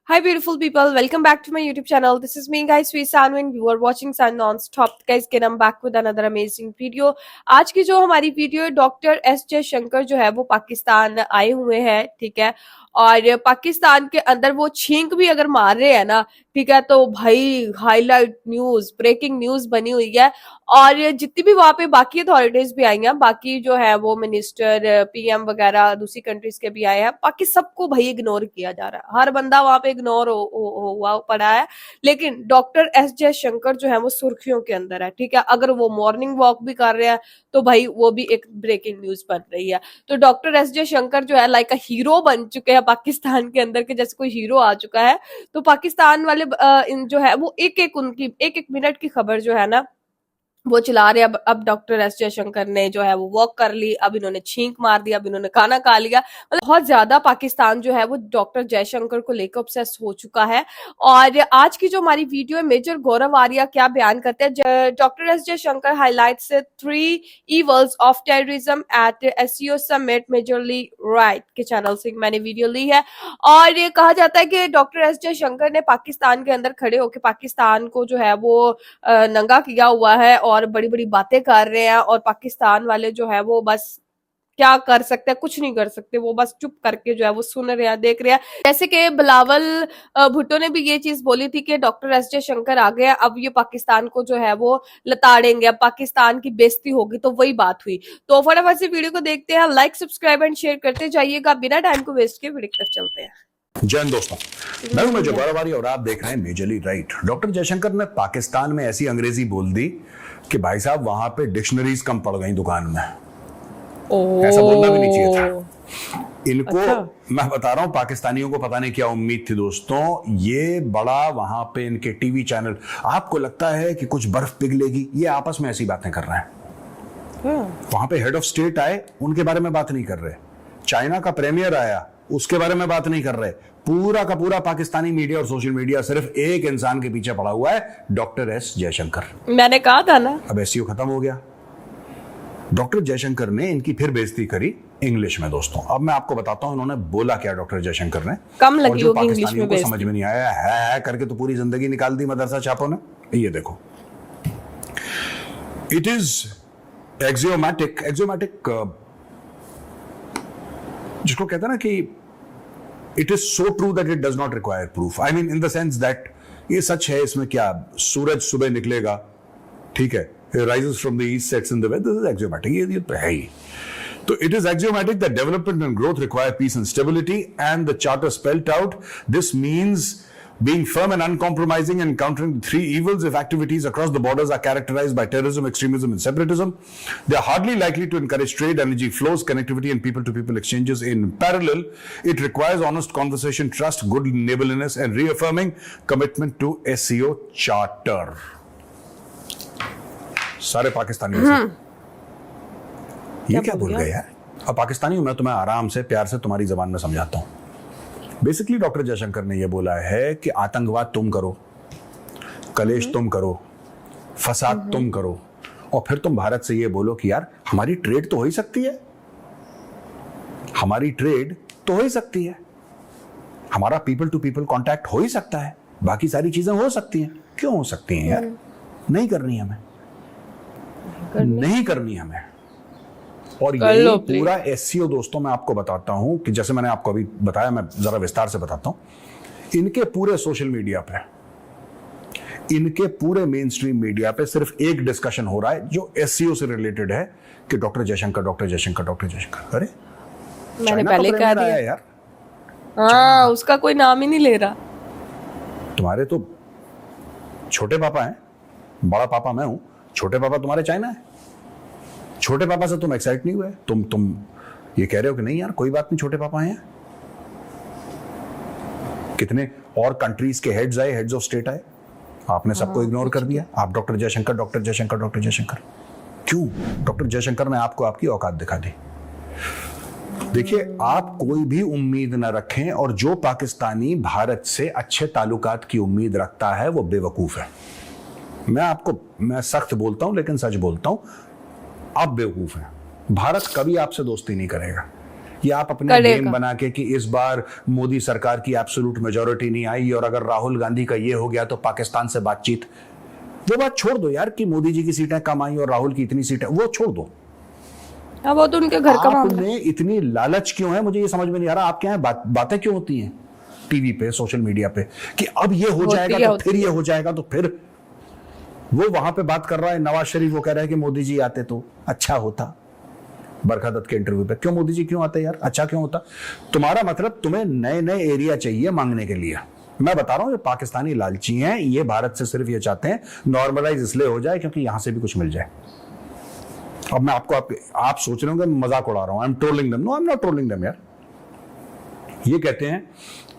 Hi, beautiful people. Welcome back to my YouTube channel. This is me, guys, Sweet Sanu, and you are watching Sun Non-Stop. Guys, again, I'm back with another amazing video. आज की जो हमारी video है, doctor S जे शंकर जो है वो पाकिस्तान आए हुए हैं, ठीक है। और पाकिस्तान के अंदर वो छींक भी अगर मार रहे हैं ना, ठीक है, तो भाई हाईलाइट न्यूज, ब्रेकिंग न्यूज बनी हुई है। और जितनी भी वहां पे बाकी अथॉरिटीज भी आई हैं, बाकी जो है वो मिनिस्टर, पीएम वगैरह दूसरी कंट्रीज के भी आए हैं, बाकी सबको भाई इग्नोर किया जा रहा है। हर बंदा वहां पे इग्नोर हुआ पड़ा है। लेकिन डॉक्टर एस जे शंकर जो है वो सुर्खियों के अंदर है, ठीक है। अगर वो मॉर्निंग वॉक भी कर रहे हैं तो भाई वो भी एक ब्रेकिंग न्यूज बन रही है। तो डॉक्टर एस जे शंकर जो है लाइक अ हीरो बन चुके हैं पाकिस्तान के अंदर के, जैसे कोई हीरो आ चुका है। तो पाकिस्तान वाले जो है वो उनकी एक मिनट की खबर जो है ना वो चला रहे। अब डॉक्टर एस जयशंकर ने जो है वो वॉक कर ली, अब इन्होंने छींक मार दिया, अब इन्होंने खाना खा लिया। मतलब बहुत ज्यादा पाकिस्तान जो है वो डॉक्टर जयशंकर को लेकर ऑब्सेस हो चुका है। और आज की जो हमारी वीडियो है, मेजर गौरव आर्या क्या बयान करते हैं। Doctor S Jaishankar highlights 3 evils of terrorism at SCO summit majorly right के चैनल से मैंने वीडियो ली है। और ये कहा जाता है कि डॉक्टर एस जयशंकर ने पाकिस्तान के अंदर खड़े होकर पाकिस्तान को जो है वो नंगा किया हुआ है और बड़ी बड़ी बातें कर रहे हैं। और पाकिस्तान वाले जो है वो बस क्या कर सकते हैं, कुछ नहीं कर सकते, वो बस चुप करके जो है वो सुन रहे हैं, देख रहे हैं। जैसे कि बिलावल भुट्टो ने भी ये चीज बोली थी कि डॉक्टर एस जे शंकर आ गए, अब ये पाकिस्तान को जो है वो लताड़ेंगे, अब पाकिस्तान की बेइज्जती होगी। तो वही बात हुई। तो फटाफट से वीडियो को देखते हैं, लाइक सब्सक्राइब एंड शेयर करते जाइएगा। बिना टाइम को वेस्ट किए वीडियो की तरफ चलते हैं। जय हिंद दोस्तों, मैं हूं मेजर गौरव आर्या और आप देख रहे हैं मेजरली राइट। डॉक्टर जयशंकर ने पाकिस्तान में ऐसी अंग्रेजी बोल दी कि भाई साहब वहां पे डिक्शनरीज कम पड़ गई दुकान में। ऐसा बोलना भी नहीं चाहिए था इनको। अच्छा। मैं बता रहा हूं, पाकिस्तानियों को पता नहीं क्या उम्मीद थी दोस्तों। ये बड़ा वहां पे इनके टीवी चैनल, आपको लगता है कि कुछ बर्फ पिघलेगी, ये आपस में ऐसी बातें कर रहे हैं। वहां पे हेड ऑफ स्टेट आए, उनके बारे में बात नहीं कर रहे। चाइना का प्रीमियर आया, उसके बारे में बात नहीं कर रहे। पूरा का पूरा पाकिस्तानी मीडिया और सोशल मीडिया सिर्फ एक इंसान के पीछे पड़ा हुआ है, डॉक्टर एस जयशंकर। मैंने कहा था ना, अब एससीओ खत्म हो गया। डॉक्टर जयशंकर ने इनकी फिर बेइज्जती करी इंग्लिश में दोस्तों। अब मैं आपको बताता हूं इन्होंने बोला क्या डॉक्टर जयशंकर ने। कम लगी होगी इंग्लिश में बेइज्जती, समझ में नहीं आया है करके तो पूरी जिंदगी निकाल दी मदरसा छापों ने। ये देखो, इट इज एक्सियोमैटिक जिसको कहते हैं ना कि it is so true that it does not require proof. I mean in the sense that ये सच है, इसमें क्या, सूरज सुबह निकलेगा, ठीक है, rises from the east, sets in the west. This is axiomatic. ये तो है ही। तो it is axiomatic that development and growth require peace and stability, and the charter spelled out. This means being firm and uncompromising and countering the 3 evils. If activities across the borders are characterized by terrorism, extremism, and separatism, they are hardly likely to encourage trade, energy flows, connectivity, and people-to-people exchanges. In parallel, it requires honest conversation, trust, good neighborliness, and reaffirming commitment to SCO charter. सारे पाकिस्तानियों से ये क्या भूल गए यार। अब पाकिस्तानियों, मैं तुम्हें आराम से प्यार से तुम्हारी जबान में समझाता हूं। बेसिकली डॉक्टर जयशंकर ने यह बोला है कि आतंकवाद तुम करो, कलेश तुम करो, फसाद तुम करो, और फिर तुम भारत से ये बोलो कि यार हमारी ट्रेड तो हो ही सकती है, हमारी ट्रेड तो हो ही सकती है, हमारा पीपल टू पीपल कांटेक्ट हो ही सकता है, बाकी सारी चीजें हो सकती हैं। क्यों हो सकती हैं यार? नहीं करनी हमें, नहीं करनी हमें। और ये पूरा एससीओ दोस्तों, मैं आपको बताता हूं कि जैसे मैंने आपको अभी बताया, मैं जरा विस्तार से बताता हूं। इनके पूरे सोशल मीडिया पे, इनके पूरे मेन स्ट्रीम मीडिया पे सिर्फ एक डिस्कशन हो रहा है जो एससीओ से रिलेटेड है कि doctor Jaishankar, doctor Jaishankar, doctor Jaishankar. अरे मैंने पहले कहा दिया यार, हाँ, उसका कोई नाम ही नहीं ले रहा। तुम्हारे तो छोटे पापा हैं, बड़ा पापा मैं हूं, छोटे पापा तुम्हारे चाइना है। छोटे पापा से तुम एक्साइट नहीं हुए? तुम ये कह रहे हो कि नहीं यार कोई बात नहीं, छोटे पापा हैं। कितने और कंट्रीज के हेड्स आए, हेड्स ऑफ स्टेट आए, आपने सबको इग्नोर कर दिया। आप doctor Jaishankar, doctor Jaishankar, doctor Jaishankar. क्यों? डॉक्टर जयशंकर ने आपको आपकी औकात दिखा दी। देखिए, आप कोई भी उम्मीद न रखें, और जो पाकिस्तानी भारत से अच्छे ताल्लुकात की उम्मीद रखता है वो बेवकूफ है। मैं सख्त बोलता हूं लेकिन सच बोलता हूं, आप बेवकूफ हैं। भारत कभी आपसे दोस्ती नहीं करेगा। ये आप अपने करेगा। गेम बना के कि इस बार मोदी सरकार की एब्सोल्यूट मेजोरिटी नहीं आई और अगर राहुल गांधी का ये हो गया तो पाकिस्तान से बातचीत, वो बात छोड़ दो यार कि मोदी जी की सीटें कम आई और राहुल की इतनी सीटें, वो छोड़ दो। हाँ, वो तो उनके घर का आप मामला है। में इतनी लालच क्यों है, मुझे ये समझ में नहीं आ रहा। आपके यहाँ बातें क्यों होती हैं टीवी पे, सोशल मीडिया पे कि अब ये हो जाएगा तो फिर ये हो जाएगा तो फिर। वो वहां पे बात कर रहा है नवाज शरीफ, वो कह रहा है कि मोदी जी आते तो अच्छा होता। बरखा दत्त के इंटरव्यू पे, क्यों मोदी जी क्यों आते यार, अच्छा क्यों होता। तुम्हारा मतलब तुम्हें नए नए एरिया चाहिए मांगने के लिए। मैं बता रहा हूं ये पाकिस्तानी लालची हैं, ये भारत से सिर्फ ये चाहते हैं नॉर्मलाइज इसलिए हो जाए क्योंकि यहां से भी कुछ मिल जाए। अब मैं आपको आप सोच रहे हो कि मजाक उड़ा रहा हूं, I am trolling them. No, I am not trolling them यार। ये कहते हैं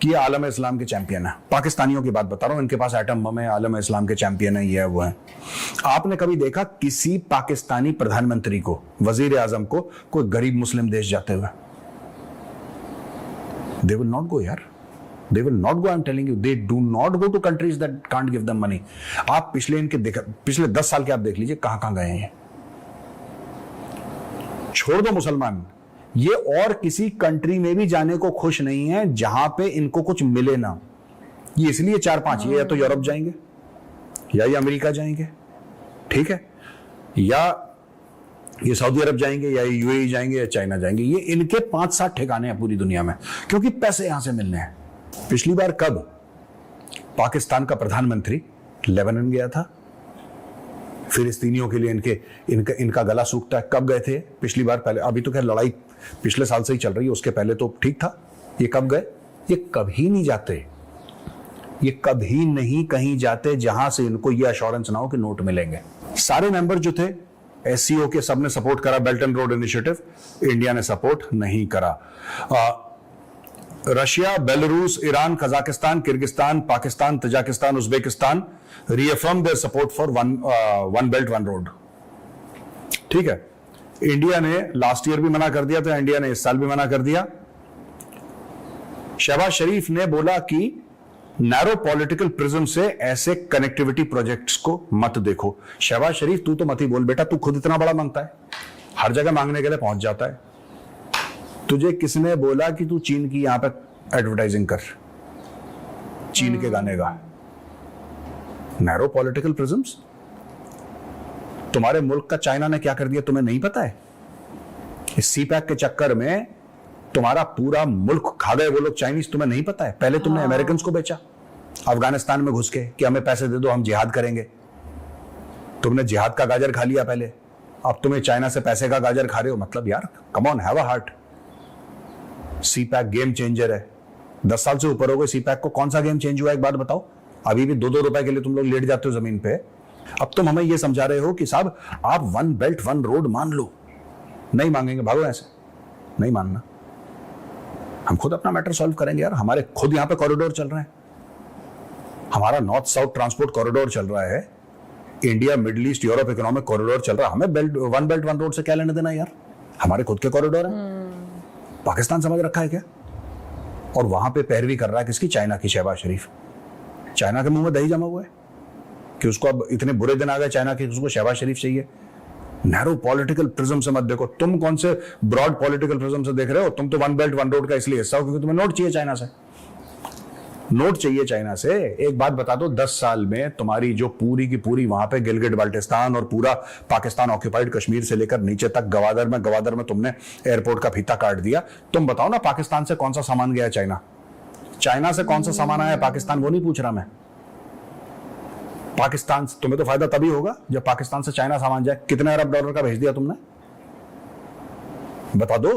कि ये आलम इस्लाम के चैंपियन है। पाकिस्तानियों की बात बता रहा हूं, इनके पास एटम बम है, आलम इस्लाम के चैंपियन है, ये है वो है। आपने कभी देखा किसी पाकिस्तानी प्रधानमंत्री को, वजीर आजम को कोई गरीब मुस्लिम देश जाते हुए? दे विल नॉट गो यार, they will not go. I am telling you, they do not go to countries that can't give them money. आप पिछले 10 साल के आप देख लीजिए कहां कहां गए हैं। छोड़ दो मुसलमान, ये और किसी कंट्री में भी जाने को खुश नहीं है जहां पे इनको कुछ मिले ना। ये इसलिए 4-5, ये या तो यूरोप जाएंगे या ये अमेरिका जाएंगे, ठीक है, या ये सऊदी अरब जाएंगे या यूएई जाएंगे या चाइना जाएंगे। ये इनके 5-7 ठिकाने हैं पूरी दुनिया में, क्योंकि पैसे यहां से मिलने हैं। पिछली बार कब पाकिस्तान का प्रधानमंत्री लेबनान गया था फिलिस्तीनियों के लिए, इनका गला सूखता है, कब गए थे पिछली बार? पहले, अभी तो खैर लड़ाई पिछले साल से ही चल रही है, उसके पहले तो ठीक था। ये कब गए? ये कभी नहीं जाते, ये कभी नहीं कहीं जाते जहां से इनको ये अश्योरेंस ना हो कि नोट मिलेंगे। सारे मेंबर जो थे एससीओ के, सबने सपोर्ट करा belt and road initiative, India ने सपोर्ट नहीं करा। Russia, Belarus, Iran, Kazakhstan, Kyrgyzstan, Pakistan, Tajikistan, Uzbekistan reaffirm their support for one belt one road। ठीक है, इंडिया ने लास्ट ईयर भी मना कर दिया था, इंडिया ने इस साल भी मना कर दिया। शहबाज शरीफ ने बोला कि नैरो पॉलिटिकल प्रिज्म से ऐसे कनेक्टिविटी प्रोजेक्ट्स को मत देखो। शहबाज शरीफ, तू तो मत ही बोल बेटा, तू खुद इतना बड़ा मांगता है, हर जगह मांगने के लिए पहुंच जाता है। तुझे किसने बोला कि तू चीन की यहां पर एडवर्टाइजिंग कर, चीन के गाने गा? Narrow political prisms. तुम्हारे मुल्क का चाइना ने क्या कर दिया तुम्हें नहीं पता है? इस सीपैक के चक्कर में तुम्हारा पूरा मुल्क खा गए वो लोग चाइनीज, तुम्हें नहीं पता है? पहले तुमने अमेरिकन को बेचा अफगानिस्तान में घुस के कि हमें पैसे दे दो हम जिहाद करेंगे। तुमने जिहाद का गाजर खा लिया पहले, अब तुम्हें चाइना से पैसे का गाजर खा रहे हो। मतलब यार, come on, have a heart. CPEC game changer है, 10 साल से ऊपर हो गए सीपैक को। कौन सा गेम चेंज हुआ एक बात बताओ? अभी भी 2-2 रुपए के लिए तुम लोग लेट जाते हो जमीन पे। अब तुम हमें यह समझा रहे हो कि साहब आप वन बेल्ट वन रोड मान लो। नहीं मांगेंगे, भागो ऐसे, नहीं मानना। हम खुद अपना मैटर सॉल्व करेंगे यार। हमारे खुद यहां पे कॉरिडोर चल रहे हैं, हमारा नॉर्थ साउथ ट्रांसपोर्ट कॉरिडोर चल रहा है, India middle east Europe economic corridor चल रहा है। हमें वन बेल्ट वन रोड से क्या लेने देना यार? हमारे खुद के कॉरिडोर है। पाकिस्तान समझ रखा है क्या? और वहां पे पैरवी कर रहा है किसकी? चाइना की। शहबाज शरीफ, चाइना के मुंह में दही जमा हुआ है कि उसको अब इतने बुरे दिन आ गए चाइना के, उसको शहबाज शरीफ चाहिए। नैरो पॉलिटिकल प्रिज्म से मत देखो। तुम कौन से ब्रॉड पॉलिटिकल प्रिज्म से देख रहे हो? तुम तो वन बेल्ट वन रोड का इसलिए हिस्सा हो क्योंकि तुम्हें नोट चाहिए चाइना से, नोट चाहिए चाइना से। एक बात बता दो, 10 साल में तुम्हारी जो पूरी की पूरी वहां पे गिलगिट बाल्टिस्तान और पूरा पाकिस्तान ऑक्यूपाइड कश्मीर से लेकर नीचे तक गवादर में तुमने एयरपोर्ट का फीता काट दिया। तुम बताओ ना, पाकिस्तान से कौन सा सामान गया चाइना? चाइना से कौन सा सामान आया पाकिस्तान? वो नहीं पूछ रहा मैं। पाकिस्तान से तुम्हें तो फायदा तभी होगा जब पाकिस्तान से चाइना सामान जाए। कितने अरब डॉलर का भेज दिया तुमने? बता दो।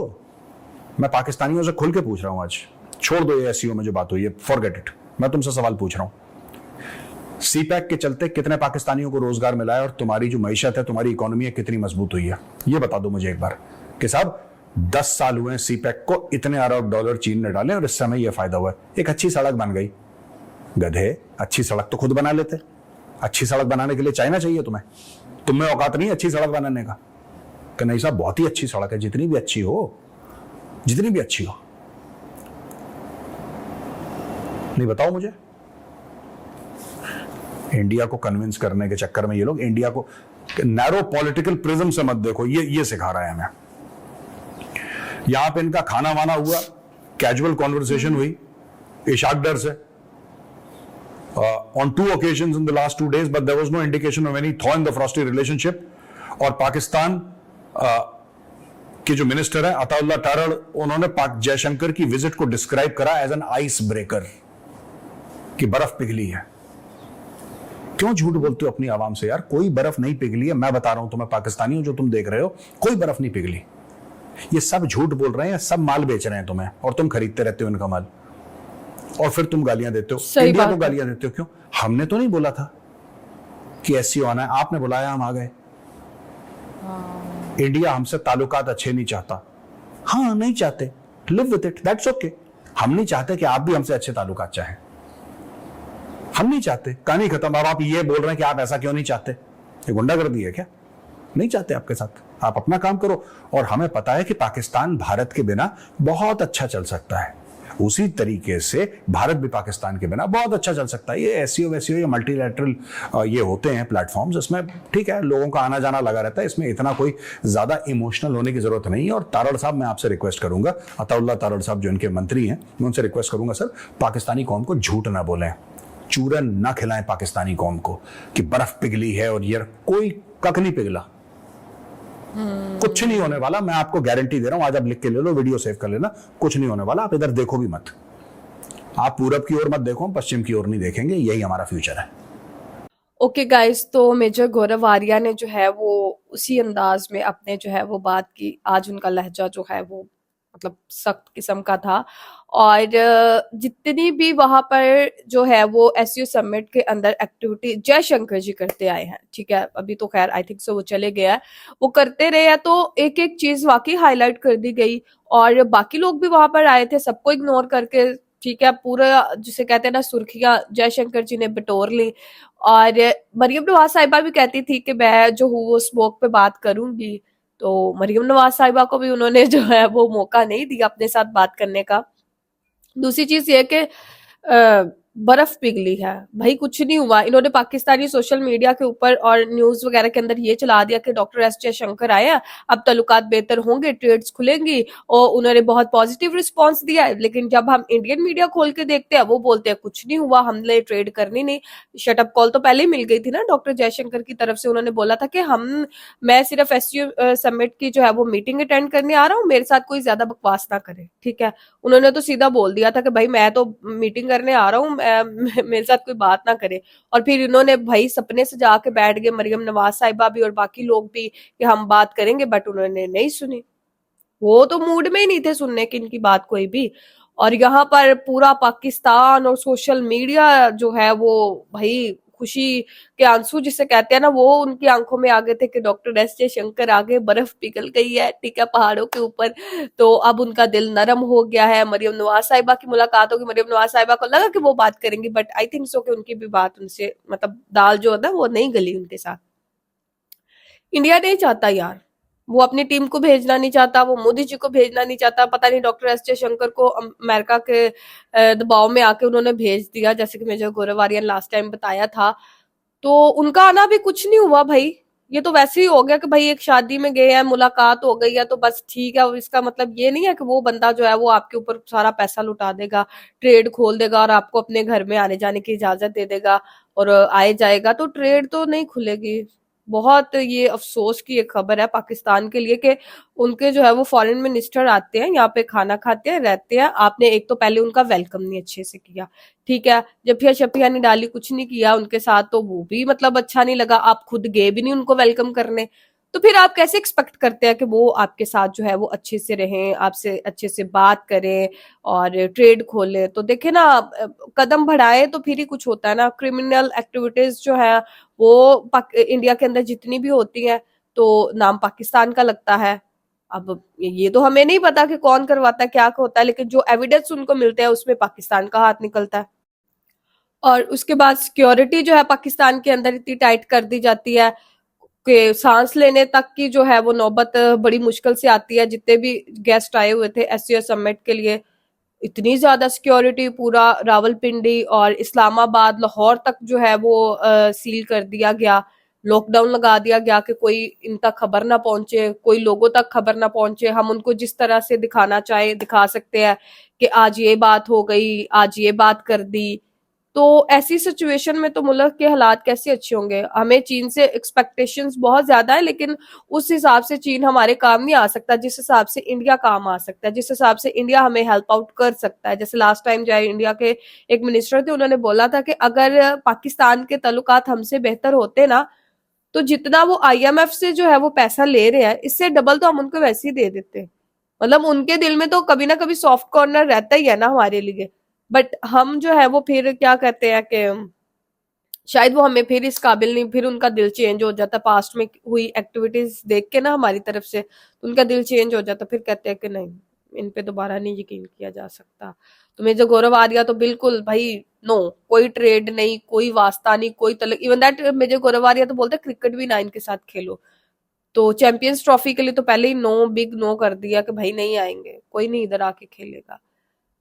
मैं पाकिस्तानियों से खुल के पूछ रहा हूं आज। छोड़ दो ये एससीओ में जो बात हुई है, फॉरगेट इट। मैं तुमसे सवाल पूछ रहा हूं, सीपैक के चलते कितने पाकिस्तानियों को रोजगार मिला है और तुम्हारी जो मईशत है, तुम्हारी इकोनॉमी है, कितनी मजबूत हुई है? ये बता दो मुझे एक बार कि साहब 10 साल हुए सीपैक को, इतने अरब डॉलर चीन ने डाले और इस समय यह फायदा हुआ है। एक अच्छी सड़क बन गई। गधे, अच्छी सड़क तो खुद बना लेते। अच्छी सड़क बनाने के लिए चाइना चाहिए तुम्हें? तुम्हें औकात नहीं अच्छी सड़क बनाने का? कि नहीं साहब बहुत ही अच्छी सड़क है, जितनी भी अच्छी हो, जितनी भी अच्छी हो। नहीं बताओ मुझे। इंडिया को कन्विंस करने के चक्कर में ये लोग इंडिया को नैरो पॉलिटिकल प्रिज्म से मत देखो, ये सिखा रहा है हमें। यहां पे इनका खाना वाना हुआ, कैजुअल कॉन्वर्सेशन हुई इशाक डर से on 2 occasions in the last 2 days, but there was no indication of any thaw in the frosty relationship. और पाकिस्तान के जो मिनिस्टर है अताउल्लाह तारड़, उन्होंने पाक जयशंकर की विजिट को डिस्क्राइब करा एज एन आइस ब्रेकर, कि बर्फ पिघली है। क्यों झूठ बोलते हो अपनी आवाम से यार? कोई बर्फ नहीं पिघली है, मैं बता रहा हूं तुम्हें, पाकिस्तानी हो जो तुम देख रहे हो, कोई बर्फ नहीं पिघली। ये सब झूठ बोल रहे हैं, सब माल बेच रहे हैं तुम्हें, और तुम खरीदते रहते हो इनका माल, और फिर तुम गालियां देते हो। इंडिया को गालियां देते हो क्यों? हमने तो नहीं बोला था कि एससीओ आना है, आपने बुलाया, हम आ गए। इंडिया हमसे ताल्लुकात अच्छे नहीं चाहता, हाँ नहीं चाहते, live with it, that's okay. हम नहीं चाहते कि आप भी हमसे अच्छे ताल्लुकात चाहें, हम नहीं चाहते, कहानी खत्म। अब आप ये बोल रहे हैं कि आप ऐसा क्यों नहीं चाहते? ये गुंडागर्दी है क्या? नहीं चाहते आपके साथ, आप अपना काम करो। और हमें पता है कि पाकिस्तान भारत के बिना बहुत अच्छा चल सकता है, उसी तरीके से भारत भी पाकिस्तान के बिना बहुत अच्छा चल सकता है। ये एससीओ वैसीओ या मल्टीलैटरल ये होते हैं प्लेटफॉर्म्स, इसमें ठीक है लोगों का आना जाना लगा रहता है, इसमें इतना कोई ज्यादा इमोशनल होने की जरूरत नहीं है। और तारड़ साहब, मैं आपसे रिक्वेस्ट करूंगा, अताउल्लाह तारड़ साहब जो इनके मंत्री हैं, मैं उनसे रिक्वेस्ट करूंगा, सर पाकिस्तानी कौम को झूठ ना बोलें, चूरन ना खिलाएं पाकिस्तानी कौम को कि बर्फ पिघली है और ये कोई कक नहीं पिघला, कुछ नहीं होने वाला। मैं आपको गारंटी दे रहा हूं, आज आप लिख के ले लो, वीडियो सेव कर लेना, कुछ नहीं होने वाला। आप इधर देखो भी मत, आप पूरब की ओर मत देखो, पश्चिम की ओर नहीं देखेंगे, यही हमारा फ्यूचर है। ओके गाइस, तो मेजर गौरव आर्या ने जो है वो उसी अंदाज में अपने जो है वो बात की। आज उनका लहजा जो है वो मतलब सख्त किस्म का था। और जितनी भी वहां पर जो है वो एससीओ समिट के अंदर एक्टिविटी जयशंकर जी करते आए हैं, ठीक है, अभी तो खैर आई थिंक सो वो चले गया है, वो करते रहे हैं, तो एक एक चीज वाकई हाईलाइट कर दी गई। और बाकी लोग भी वहां पर आए थे, सबको इग्नोर करके, ठीक है, पूरा जिसे कहते हैं ना सुर्खियां जयशंकर जी ने बटोर ली। और मरियम नवाज साहिबा भी कहती थी कि मैं जो हूँ वो स्मोक पे बात करूंगी, तो मरियम नवाज साहिबा को भी उन्होंने जो है वो मौका नहीं दिया अपने साथ बात करने का। दूसरी चीज ये कि बर्फ पिघली है, भाई कुछ नहीं हुआ। इन्होंने पाकिस्तानी सोशल मीडिया के ऊपर और न्यूज वगैरह के अंदर ये चला दिया कि डॉक्टर एस जयशंकर आए हैं, अब ताल्लुकात बेहतर होंगे, ट्रेड्स खुलेंगी, और उन्होंने बहुत पॉजिटिव रिस्पांस दिया है। लेकिन जब हम इंडियन मीडिया खोल के देखते हैं, वो बोलते हैं कुछ नहीं हुआ, हमने ट्रेड करनी नहीं। शटअप कॉल तो पहले ही मिल गई थी ना डॉक्टर जयशंकर की तरफ से, उन्होंने बोला था कि मैं सिर्फ एससीओ समिट की जो है वो मीटिंग अटेंड करने आ रहा हूँ, मेरे साथ कोई ज्यादा बकवास ना करे, ठीक है। उन्होंने तो सीधा बोल दिया था कि भाई मैं तो मीटिंग करने आ रहा हूँ, मेरे साथ कोई बात ना करे। और फिर इन्होंने भाई सपने सजा के बैठ गए, मरियम नवाज साहिबा भी और बाकी लोग भी, कि हम बात करेंगे, बट उन्होंने नहीं सुनी। वो तो मूड में ही नहीं थे सुनने की इनकी बात कोई भी। और यहाँ पर पूरा पाकिस्तान और सोशल मीडिया जो है वो भाई खुशी के आंसू जिसे कहते हैं ना, वो उनकी आंखों में आ गए थे कि डॉक्टर एस जयशंकर आगे, बर्फ पिघल गई है, ठीक है, पहाड़ों के ऊपर, तो अब उनका दिल नरम हो गया है। मरियम नवाज साहिबा की मुलाकात होगी, मरियम नवाज साहिबा को लगा कि वो बात करेंगी, बट आई थिंक सो कि उनकी भी बात उनसे मतलब दाल जो होता है वो नहीं गली उनके साथ। इंडिया नहीं चाहता यार, वो अपनी टीम को भेजना नहीं चाहता, वो मोदी जी को भेजना नहीं चाहता। पता नहीं डॉक्टर एस जयशंकर को अमेरिका के दबाव में आके उन्होंने भेज दिया, जैसे कि मेजर गौरव आर्या ने लास्ट टाइम बताया था। तो उनका आना भी कुछ नहीं हुआ भाई, ये तो वैसे ही हो गया कि भाई एक शादी में गए हैं, मुलाकात हो गई है तो बस ठीक है। इसका मतलब ये नहीं है कि वो बंदा जो है वो आपके ऊपर सारा पैसा लुटा देगा, ट्रेड खोल देगा और आपको अपने घर में आने जाने की इजाजत दे देगा और आए जाएगा, तो ट्रेड तो नहीं खुलेगी। बहुत ये अफसोस की एक खबर है पाकिस्तान के लिए कि उनके जो है वो फॉरेन मिनिस्टर आते हैं यहाँ पे, खाना खाते हैं, रहते हैं, आपने एक तो पहले उनका वेलकम नहीं अच्छे से किया, ठीक है, जफिया शफिया नहीं डाली, कुछ नहीं किया उनके साथ, तो वो भी मतलब अच्छा नहीं लगा। आप खुद गए भी नहीं उनको वेलकम करने, तो फिर आप कैसे एक्सपेक्ट करते हैं कि वो आपके साथ जो है वो अच्छे से रहें, आपसे अच्छे से बात करें और ट्रेड खोले। तो देखे ना, कदम बढ़ाए तो फिर ही कुछ होता है ना। क्रिमिनल एक्टिविटीज जो है वो इंडिया के अंदर जितनी भी होती हैं तो नाम पाकिस्तान का लगता है। अब ये तो हमें नहीं पता कि कौन करवाता है, क्या होता है, लेकिन जो एविडेंस उनको मिलते हैं उसमें पाकिस्तान का हाथ निकलता है। और उसके बाद सिक्योरिटी जो है पाकिस्तान के अंदर इतनी टाइट कर दी जाती है कि सांस लेने तक की जो है वो नौबत बड़ी मुश्किल से आती है। जितने भी गेस्ट आए हुए थे एससीओ समिट के लिए, इतनी ज्यादा सिक्योरिटी, पूरा रावलपिंडी और इस्लामाबाद, लाहौर तक जो है वो सील कर दिया गया। लॉकडाउन लगा दिया गया कि कोई इन तक खबर ना पहुंचे, कोई लोगों तक खबर ना पहुंचे, हम उनको जिस तरह से दिखाना चाहे दिखा सकते हैं कि आज ये बात हो गई, आज ये बात कर दी। तो ऐसी सिचुएशन में तो मुल्क के हालात कैसे अच्छे होंगे? हमें चीन से एक्सपेक्टेशंस बहुत ज्यादा है, लेकिन उस हिसाब से चीन हमारे काम नहीं आ सकता जिस हिसाब से इंडिया काम आ सकता है, जिस हिसाब से इंडिया हमें हेल्प आउट कर सकता है। जैसे लास्ट टाइम जो है इंडिया के एक मिनिस्टर थे, उन्होंने बोला था कि अगर पाकिस्तान के ताल्लुकात हमसे बेहतर होते ना, तो जितना वो आईएमएफ से जो है वो पैसा ले रहे हैं, इससे डबल तो हम उनको वैसे ही दे देते। मतलब उनके दिल में तो कभी ना कभी सॉफ्ट कॉर्नर रहता ही है ना हमारे लिए। बट हम जो है वो फिर क्या कहते हैं कि शायद वो हमें फिर इस काबिल नहीं, फिर उनका दिल चेंज हो जाता पास्ट में हुई एक्टिविटीज देख के ना हमारी तरफ से, तो उनका दिल चेंज हो जाता, फिर कहते हैं कि नहीं, इन पे दोबारा नहीं यकीन किया जा सकता। तो मेजर गौरव आर्या तो बिल्कुल भाई नो, कोई ट्रेड नहीं, कोई वास्ता नहीं, कोई तलक। इवन दैट मेजर गौरव आर्या तो बोलते क्रिकेट भी ना इनके साथ खेलो। तो चैंपियंस ट्रॉफी के लिए तो पहले ही नो, बिग नो कर दिया कि भाई नहीं आएंगे, कोई नहीं इधर आके खेलेगा।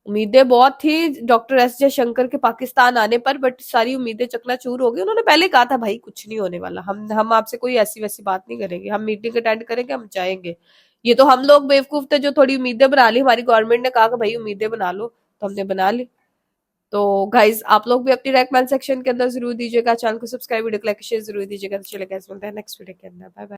उम्मीदें बहुत थी डॉक्टर एस जयशंकर के पाकिस्तान आने पर, बट सारी उम्मीदें चकनाचूर हो गई। उन्होंने पहले कहा था भाई कुछ नहीं होने वाला, हम आपसे कोई ऐसी वैसी बात नहीं करेंगे, हम मीटिंग अटेंड करेंगे, हम जाएंगे। ये तो हम लोग बेवकूफ थे जो थोड़ी उम्मीदें बना ली, हमारी गवर्नमेंट ने कहा कि भाई उम्मीदें बना लो, तो हमने बना ली। तो गाइज आप लोग भी अपनी रेकमेंड सेक्शन के अंदर जरूर दीजिएगा, चैनल को सब्सक्राइब, वीडियो को लाइक शेयर जरूर दीजिएगा। तो चलिए गाइस मिलते हैं नेक्स्ट वीडियो के अंदर, बाय बाय।